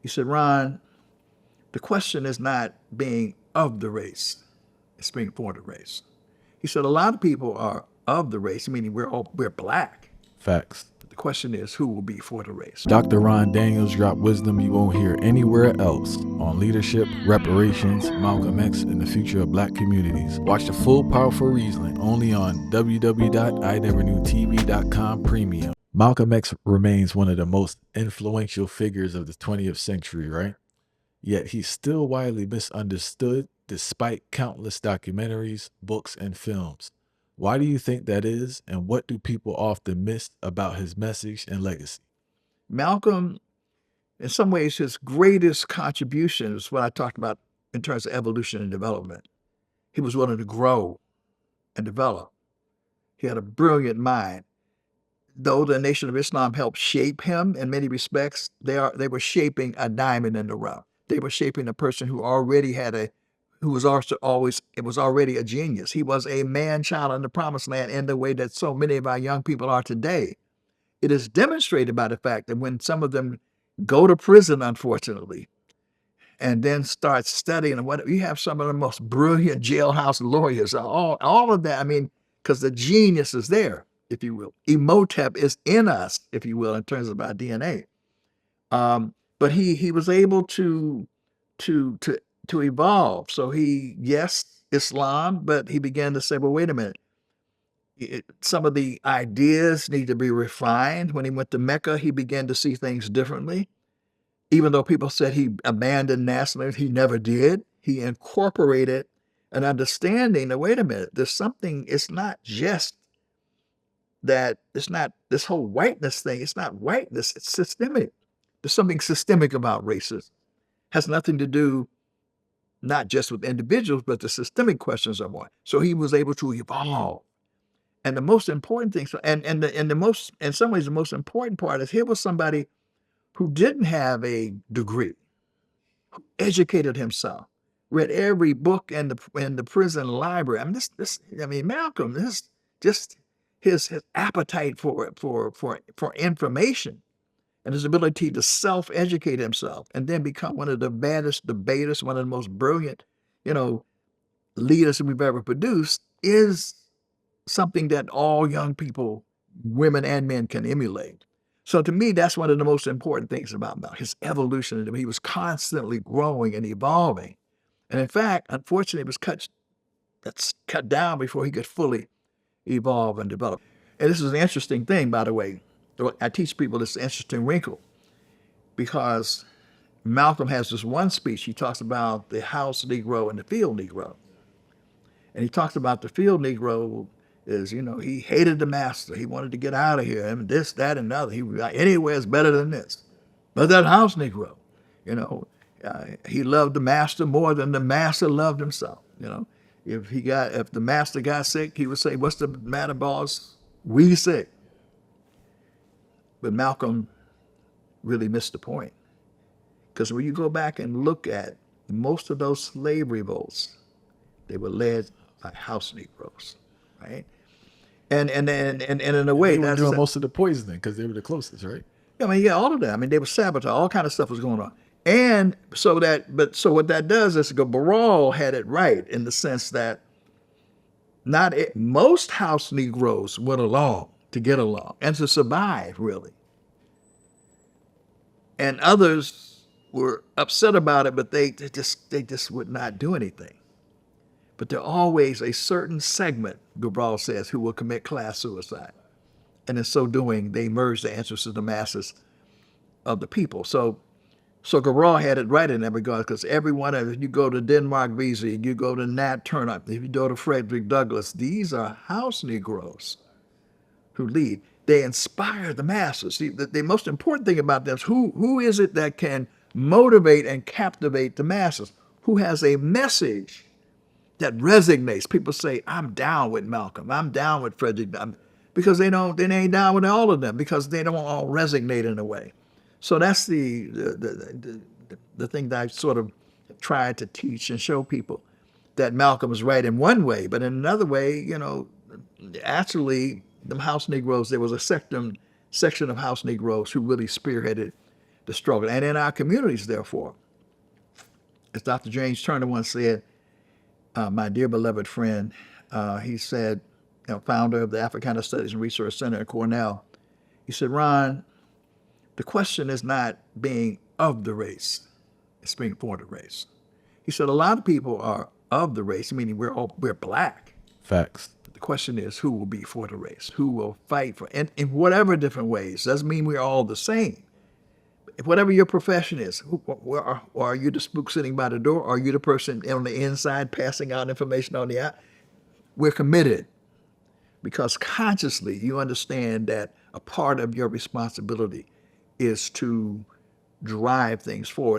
He said, Ron, the question is not being of the race, it's being for the race. He said, a lot of people are of the race, meaning we're black. Facts. The question is, who will be for the race? Dr. Ron Daniels dropped wisdom you won't hear anywhere else on leadership, reparations, Malcolm X, and the future of black communities. Watch the full Powerful Riesling only on www.ineverknewtv.com premium. Malcolm X remains one of the most influential figures of the 20th century, right? Yet he's still widely misunderstood despite countless documentaries, books, and films. Why do you think that is, and what do people often miss about his message and legacy? Malcolm, in some ways, his greatest contribution is what I talked about in terms of evolution and development. He was willing to grow and develop. He had a brilliant mind. Though the Nation of Islam helped shape him in many respects, they were shaping a diamond in the rough. They were shaping a person who already was already a genius. He was a man-child in the promised land in the way that so many of our young people are today. It is demonstrated by the fact that when some of them go to prison, unfortunately, and then start studying, you have some of the most brilliant jailhouse lawyers, all of that. I mean, because the genius is there, if you will. Emotep is in us, if you will, in terms of our DNA. But he was able to evolve. So yes, Islam, but he began to say, well, wait a minute. Some of the ideas need to be refined. When he went to Mecca, he began to see things differently. Even though people said he abandoned nationalism, he never did. He incorporated an understanding that, wait a minute, there's something, it's not just that, it's not this whole whiteness thing, it's not whiteness, it's systemic. There's something systemic about racism. Has nothing to do not just with individuals, but the systemic questions are more. So he was able to evolve. And the most important thing, in some ways, the most important part is here was somebody who didn't have a degree, who educated himself, read every book in the prison library. I mean, Malcolm, just his appetite for information and his ability to self-educate himself and then become one of the baddest debaters, one of the most brilliant, leaders that we've ever produced is something that all young people, women and men, can emulate. So to me, that's one of the most important things about Malcolm, his evolution. He was constantly growing and evolving. And in fact, unfortunately, it was cut down before he could fully evolve and develop. And this is an interesting thing, by the way. I teach people this interesting wrinkle because Malcolm has this one speech. He talks about the house Negro and the field Negro. And he talks about the field Negro is, he hated the master. He wanted to get out of here, and this, that, and the other. Anywhere is better than this. But that house Negro, he loved the master more than the master loved himself. If the master got sick, he would say, "What's the matter, boss? We sick." But Malcolm really missed the point. Because when you go back and look at most of those slave revolts, they were led by house Negroes, right? And in a way, they were doing most of the poisoning because they were the closest, right? I mean, yeah, all of that. I mean, they were sabotage. All kind of stuff was going on. And so what that does is Baral had it right in the sense that most house Negroes went along to get along and to survive, really. And others were upset about it, but they just would not do anything. But there's always a certain segment, Cabral says, who will commit class suicide. And in so doing, they merge the interests of the masses of the people. So Cabral had it right in that regard, because if you go to Denmark Vesey, you go to Nat Turner, if you go to Frederick Douglass, these are house Negroes who lead. They inspire the masses. See, the most important thing about them is who is it that can motivate and captivate the masses? Who has a message that resonates? People say, "I'm down with Malcolm. I'm down with Frederick," because they ain't down with all of them because they don't all resonate in a way. So that's the thing that I sort of tried to teach and show people, that Malcolm was right in one way, but in another way, actually, the house Negroes, there was a section of house Negroes who really spearheaded the struggle. And in our communities, therefore, as Dr. James Turner once said, my dear beloved friend, he said, founder of the Africana Studies and Research Center at Cornell, he said, Ron, the question is not being of the race, it's being for the race. He said, a lot of people are of the race, meaning we're black. Facts. The question is, who will be for the race? Who will fight for, and in whatever different ways. Doesn't mean we're all the same. Whatever your profession is, are you the spook sitting by the door? Are you the person on the inside passing out information on the out? We're committed because consciously you understand that a part of your responsibility is to drive things forward.